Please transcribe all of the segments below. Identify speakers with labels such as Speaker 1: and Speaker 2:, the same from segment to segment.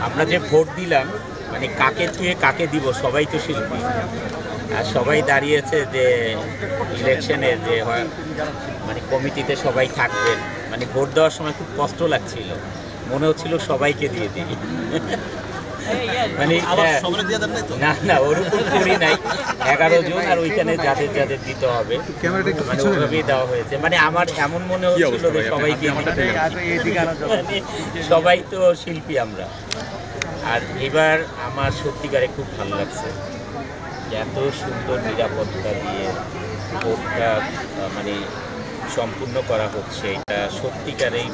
Speaker 1: আমরা যে ভোট দিলাম মানে কাকে থুয়ে কাকে দিব, সবাই তো শিল্পী আর সবাই দাঁড়িয়েছে যে ইলেকশনে যে মানে কমিটিতে সবাই থাকবেন। মানে ভোট দেওয়ার সময় খুব কষ্ট লাগছিল, মনে হচ্ছিল সবাইকে দিয়ে দিই। মানে না না ওরকম করি নাই, 11 জন আর ওইখানে যাদের যাদের দিতে হবে মানে ওইভাবেই দেওয়া হয়েছে। মানে আমার এমন মনে হচ্ছিল যে সবাইকে, সবাই তো শিল্পী আমরা। আর এবার আমার সত্যিকারে খুব ভালো লাগছে এত সুন্দর নিরাপত্তা দিয়ে ভোটটা মানে সম্পূর্ণ করা হচ্ছে। এটা সত্যিকারেই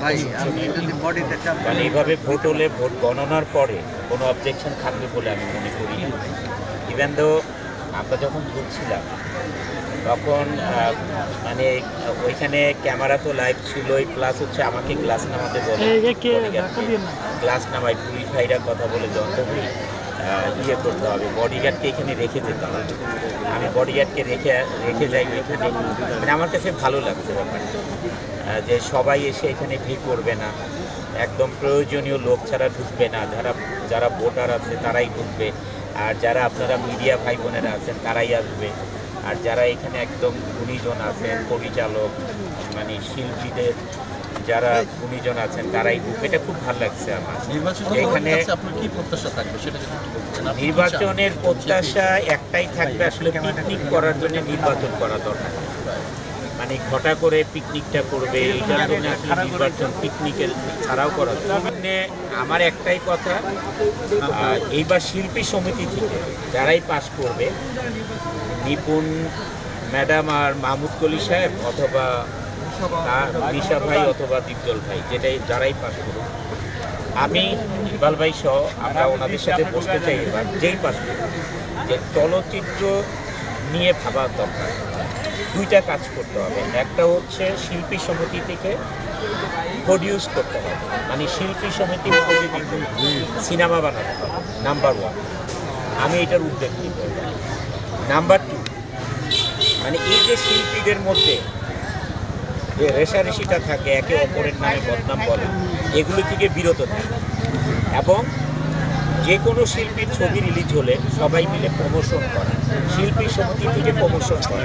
Speaker 1: মানে এইভাবে ভোট হলে ভোট গণনার পরে কোনো অবজেকশন থাকবে বলে আমি মনে করি। ইভেন দো আমরা যখন ঢুকছিলাম তখন মানে ওইখানে ক্যামেরা তো লাইভ ছিলই, প্লাস হচ্ছে আমাকে গ্লাস নামাতে বলে, গ্লাস নামাই পুলিশ ভাইরা কথা বলে যন্ত্রী ইয়ে করতে হবে, বডিগার্ডকে এখানে রেখে যেতে হবে। আমি বডিগার্ডকে রেখে যাই এখানে। মানে আমার কাছে ভালো লাগছে ব্যাপারটা যে সবাই এসে এখানে ভিড় করবে না, একদম প্রয়োজনীয় লোক ছাড়া ঢুকবে না, যারা ভোটার আছে তারাই ঢুকবে, আর যারা আপনারা মিডিয়া ভাই বোনেরা আছেন তারাই আসবে, আর যারা এখানে একদম গুণীজন আছেন, পরিচালক মানে শিল্পীদের যারা গুণীজন আছেন তারাই ঢুকবে। এটা খুব ভালো লাগছে আমার। এখানে নির্বাচনের প্রত্যাশা একটাই থাকবে, আসলে পিকনিক করার জন্য নির্বাচন করা দরকার। মানে ঘটা করে পিকনিকটা করবে, এটার জন্য আসলে নির্বাচন পিকনিকের ছাড়াও করা জন্য। আমার একটাই কথা, এইবার শিল্পী সমিতি থেকে যারাই পাশ করবে, নিপুণ ম্যাডাম আর মাহমুদ কলি সাহেব অথবা নিশা ভাই অথবা দীপজল ভাই, যারাই পাশ করুক, আমি ইকবাল ভাই সহ আমরা ওনাদের সাথে বসতে চাই এবার, যেই পাশ করুক, যে চলচ্চিত্র নিয়ে ভাবার দরকার। দুইটা কাজ করতে হবে, একটা হচ্ছে শিল্পী সমিতি থেকে প্রডিউস করতে হবে, মানে শিল্পী সমিতি সিনেমা বানাতে হবে, নাম্বার 1। আমি এটার উদ্যোগ নিব। নাম্বার 2, মানে এই যে শিল্পীদের মধ্যে যে রেশারেশিটা থাকে, একে অপরের নামে বদনাম বলে, এগুলো থেকে বিরত থাকে এবং যে কোনো শিল্পীর ছবি রিলিজ হলে সবাই মিলে প্রমোশন করা, শিল্পী সমিতি থেকে প্রমোশন করা।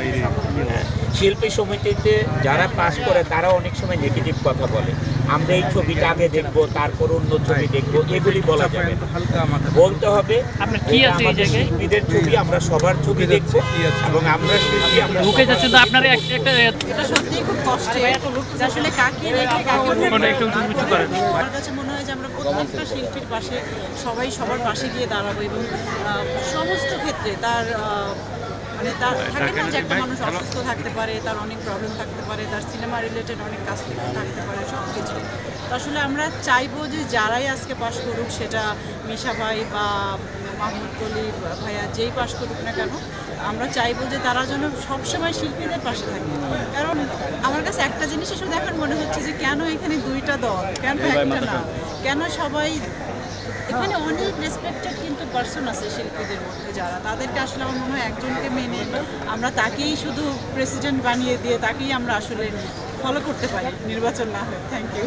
Speaker 1: শিল্পী সমিতিতে যারা পাস করে তারা অনেক সময় নেগেটিভ কথা বলে, আমরা এই ছবিটা আগে দেখবো তারপর অন্য ছবি দেখবো, এগুলি বলা যাবে না। বলতে হবে শিল্পীদের ছবি, আমরা সবার ছবি দেখবো এবং আমরা শিল্পী আমরা
Speaker 2: ঢুকে যাচ্ছে। তো আপনারা একটা
Speaker 3: এটা সত্যিই খুব কষ্টের, আসলে কাকে রেখে কাকে আমার কাছে মনে হয় যে আমরা প্রত্যেকটা শিল্পীর পাশে সবাই সবার পাশে গিয়ে দাঁড়াবো এবং সমস্ত ক্ষেত্রে তার মানে তার থাকে না যে একটা মানুষ অসুস্থ থাকতে পারে, তার অনেক প্রবলেম থাকতে পারে, তার সিনেমা রিলেটেড অনেক কাজ থাকতে পারে, সব কিছু। তো আসলে আমরা চাইবো যে যারাই আজকে পাশ করুক, সেটা মিশা ভাই বা মাহমুদ কলি ভাইয়া যেই পাশ করুক না কেন, আমরা চাইবো যে তারা যেন সবসময় শিল্পীদের পাশে থাকে। কারণ আমার কাছে একটা জিনিস শুধু এখন মনে হচ্ছে যে কেন এখানে দুইটা দল, কেন একটা না, কেন সবাই এখানে অনেক রেসপেক্টেড কিন্তু পার্সন আছে শিল্পীদের মধ্যে, যারা তাদেরকে আসলে আমার মনে হয় একজনকে মেনে আমরা তাকেই শুধু প্রেসিডেন্ট বানিয়ে দিয়ে তাকেই আমরা আসলে ফলো করতে পারি, নির্বাচন না হয়। Thank you.